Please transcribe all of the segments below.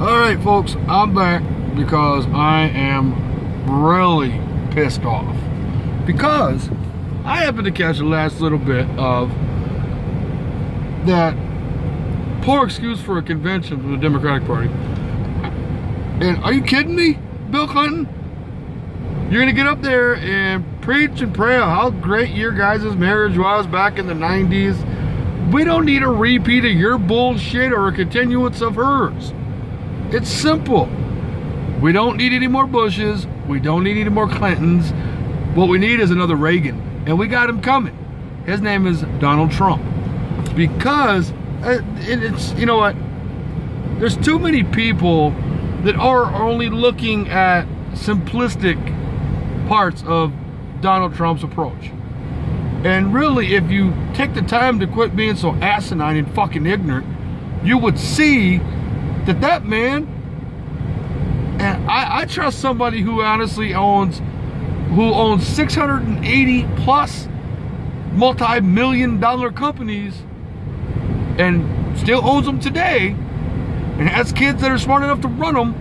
Alright folks, I'm back because I am really pissed off. Because I happened to catch the last little bit of that poor excuse for a convention from the Democratic Party. And are you kidding me, Bill Clinton? You're gonna get up there and preach and pray how great your guys' marriage was back in the 90s. We don't need a repeat of your bullshit or a continuance of hers. It's simple. We don't need any more Bushes. We don't need any more Clintons. What we need is another Reagan. And we got him coming. His name is Donald Trump. Because, it's, you know what? There's too many people that are only looking at simplistic parts of Donald Trump's approach. And really, if you take the time to quit being so asinine and fucking ignorant, you would see that man, and I trust somebody who honestly owns 680 plus multi-million-dollar companies and still owns them today and has kids that are smart enough to run them.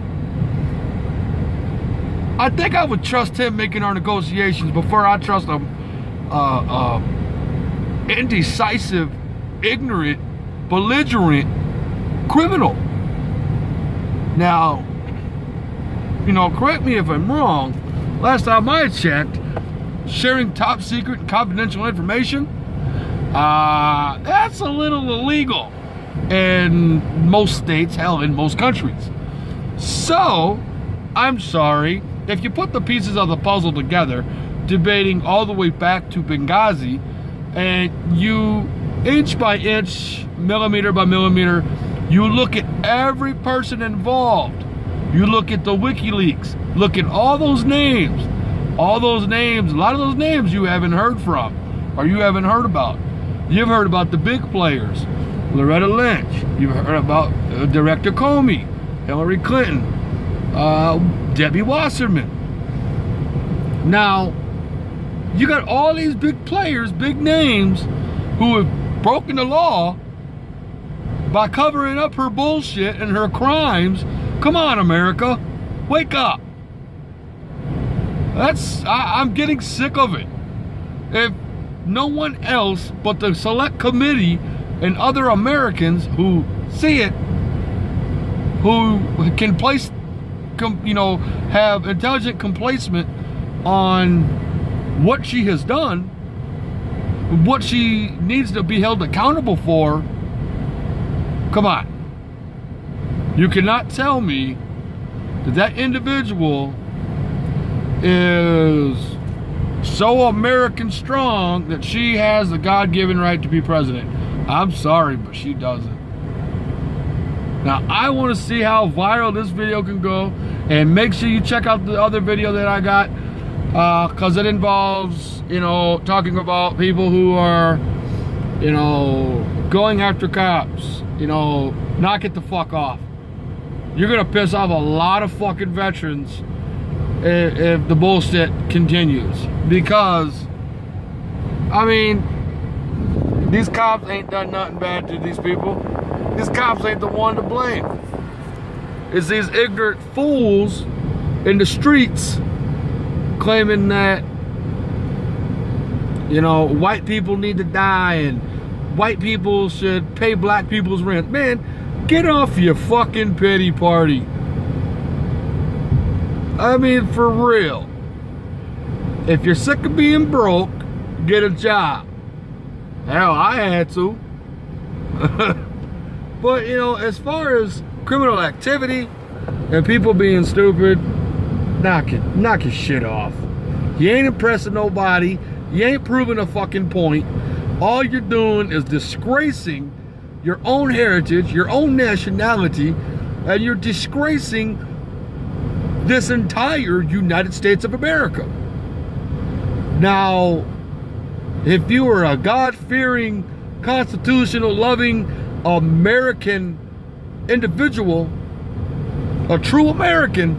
I think I would trust him making our negotiations before I trust a indecisive, ignorant, belligerent criminal. Now, you know, correct me if I'm wrong, last time I checked, sharing top secret and confidential information, that's a little illegal in most states, hell, in most countries. So, I'm sorry, if you put the pieces of the puzzle together, debating all the way back to Benghazi, and you, inch by inch, millimeter by millimeter, you look at every person involved. You look at the WikiLeaks. Look at all those names. All those names, a lot of those names you haven't heard from, or you haven't heard about. You've heard about the big players. Loretta Lynch. You've heard about Director Comey, Hillary Clinton, Debbie Wasserman. Now, you got all these big players, big names, who have broken the law by covering up her bullshit and her crimes. Come on, America, wake up. I'm getting sick of it. If no one else but the select committee and other Americans who see it, who can place, you know, have intelligent complacement on what she has done, what she needs to be held accountable for, come on. You cannot tell me that that individual is so American strong that she has the God-given right to be president. I'm sorry, but she doesn't. Now, I want to see how viral this video can go, and make sure you check out the other video that I got, because it involves, you know, talking about people who are, you know, going after cops. You know, knock it the fuck off. You're gonna piss off a lot of fucking veterans if the bullshit continues. Because, I mean, these cops ain't done nothing bad to these people. These cops ain't the one to blame. It's these ignorant fools in the streets claiming that, you know, white people need to die and white people should pay black people's rent. Man, get off your fucking pity party. I mean, for real. If you're sick of being broke, get a job. Hell, I had to. But, you know, as far as criminal activity and people being stupid, knock your shit off. You ain't impressing nobody. You ain't proving a fucking point. All you're doing is disgracing your own heritage, your own nationality, and you're disgracing this entire United States of America. Now, if you were a God-fearing, constitutional-loving American individual, a true American,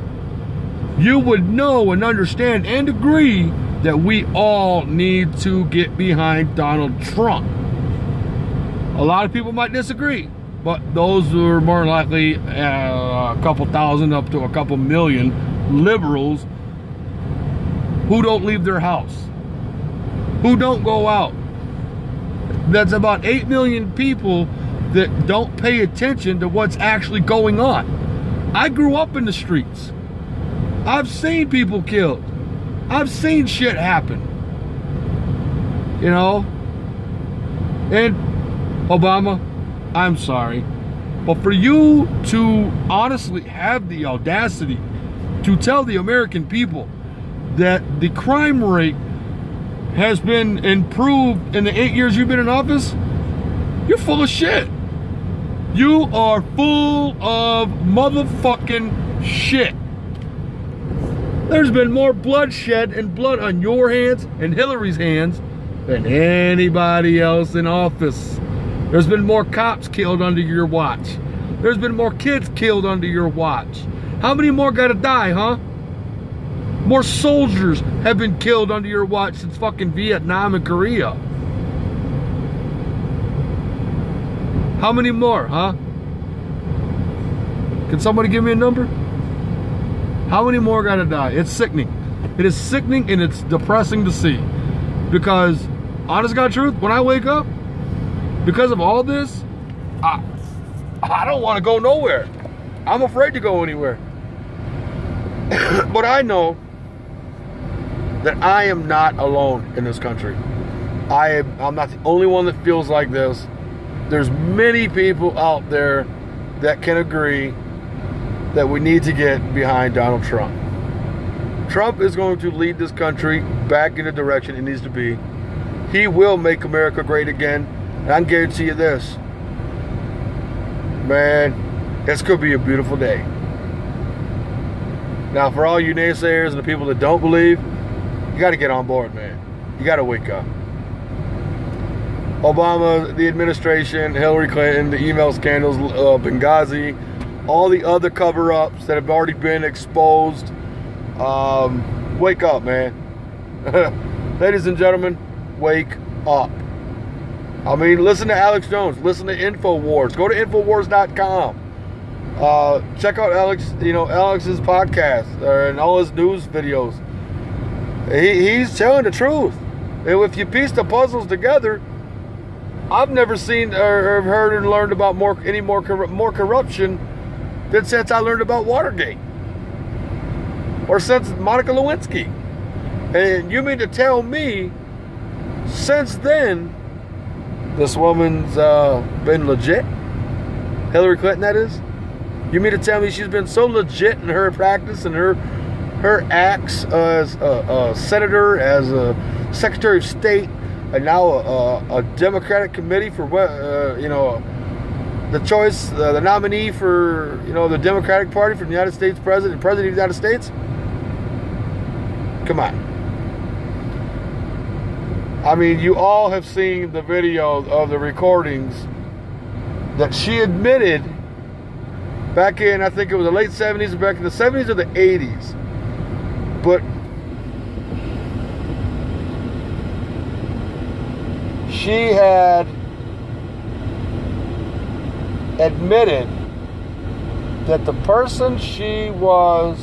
you would know and understand and agree that we all need to get behind Donald Trump. A lot of people might disagree. but those are more likely a couple thousand up to a couple million liberals who don't leave their house, who don't go out. That's about 8 million people that don't pay attention to what's actually going on. I grew up in the streets. I've seen people killed. I've seen shit happen. You know? And Obama, I'm sorry, but for you to honestly have the audacity to tell the American people that the crime rate has been improved in the 8 years you've been in office, you're full of shit. You are full of motherfucking shit. There's been more bloodshed and blood on your hands and Hillary's hands than anybody else in office. There's been more cops killed under your watch. There's been more kids killed under your watch. How many more gotta die, huh? More soldiers have been killed under your watch since fucking Vietnam and Korea. How many more, huh? Can somebody give me a number? How many more gotta die? It's sickening. It is sickening and it's depressing to see. Because, honest God truth, when I wake up, because of all this, I don't want to go nowhere. I'm afraid to go anywhere. But I know that I am not alone in this country. I'm not the only one that feels like this. There's many people out there that can agree that we need to get behind Donald Trump. Trump is going to lead this country back in the direction it needs to be. He will make America great again. And I can guarantee you this, man, this could be a beautiful day. Now, for all you naysayers and the people that don't believe, you got to get on board, man. You got to wake up. Obama, the administration, Hillary Clinton, the email scandals, Benghazi, all the other cover-ups that have already been exposed. Wake up, man. Ladies and gentlemen, wake up. I mean, listen to Alex Jones. Listen to InfoWars. Go to InfoWars.com. Check out Alex's podcast and all his news videos. He's telling the truth. And if you piece the puzzles together, I've never seen or heard and learned about more corruption than since I learned about Watergate. Or since Monica Lewinsky. And you mean to tell me, since then, this woman's been legit? Hillary Clinton, that is? You mean to tell me she's been so legit in her practice and her acts as a senator, as a secretary of state, and now a Democratic committee for the choice, the nominee for the Democratic Party for the United States president of the United States? Come on. I mean, you all have seen the video of the recordings that she admitted back in, I think it was the late 70s, back in the 70s or the 80s. But she had admitted that the person she was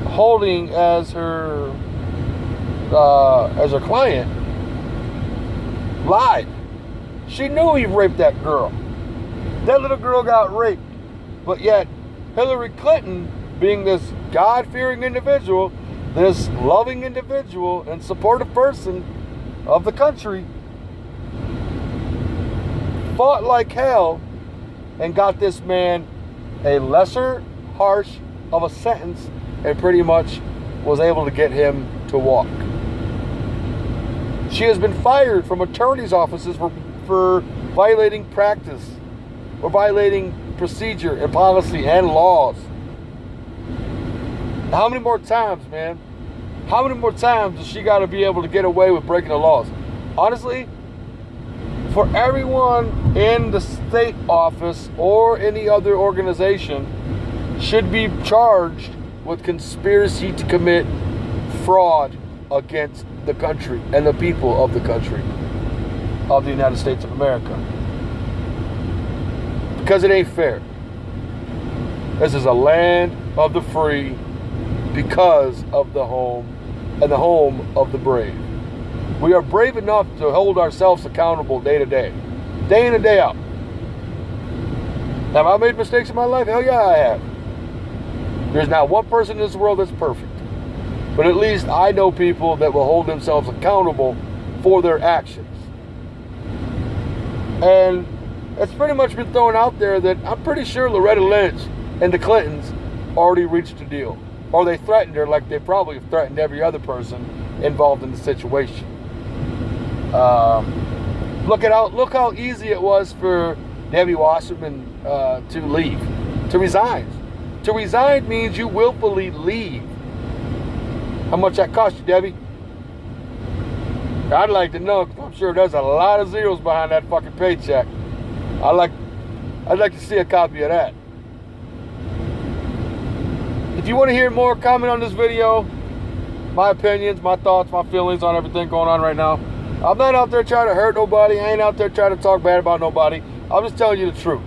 holding as her client lied. She knew he raped that girl. That little girl got raped. But yet, Hillary Clinton, being this God-fearing individual, this loving individual and supportive person of the country, fought like hell and got this man a lesser harsh of a sentence and pretty much was able to get him to walk. She has been fired from attorneys' offices for violating practice or violating procedure and policy and laws. How many more times, man? How many more times does she got to be able to get away with breaking the laws? Honestly, for everyone in the state office or any other organization should be charged with conspiracy to commit fraud against the country and the people of the country of the United States of America. because it ain't fair. This is a land of the free because of the home and the home of the brave. We are brave enough to hold ourselves accountable day to day in and day out. Have I made mistakes in my life? Hell yeah, I have. There's not one person in this world that's perfect. But at least I know people that will hold themselves accountable for their actions. And it's pretty much been thrown out there that I'm pretty sure Loretta Lynch and the Clintons already reached a deal. Or they threatened her like they probably have threatened every other person involved in the situation. Look how easy it was for Debbie Wasserman to leave, to resign. To resign means you willfully leave. How much that cost you, Debbie? I'd like to know, because I'm sure there's a lot of zeros behind that fucking paycheck. I'd like to see a copy of that. If you want to hear more, comment on this video. My opinions, my thoughts, my feelings on everything going on right now. I'm not out there trying to hurt nobody. I ain't out there trying to talk bad about nobody. I'm just telling you the truth.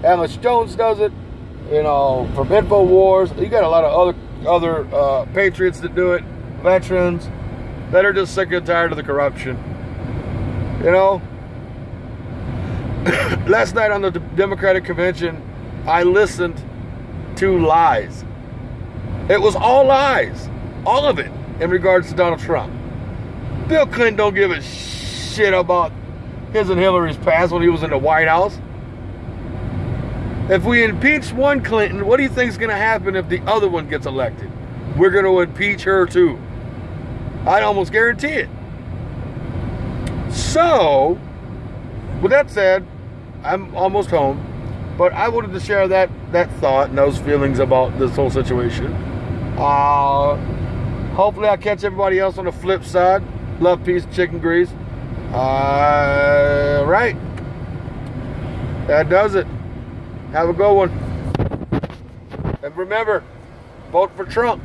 Alex Jones does it, you know, from InfoWars. You got a lot of other patriots that do it, veterans that are just sick and tired of the corruption. You know, last night on the Democratic convention, I listened to lies. It was all lies, all of it, in regards to Donald Trump. Bill Clinton don't give a shit about his and Hillary's past when he was in the White House. If we impeach one Clinton, what do you think is going to happen if the other one gets elected? We're going to impeach her too. I'd almost guarantee it. So, with that said, I'm almost home, but I wanted to share that thought and those feelings about this whole situation. Hopefully I'll catch everybody else on the flip side. Love, peace, chicken grease. Right. That does it. Have a good one. And remember, vote for Trump.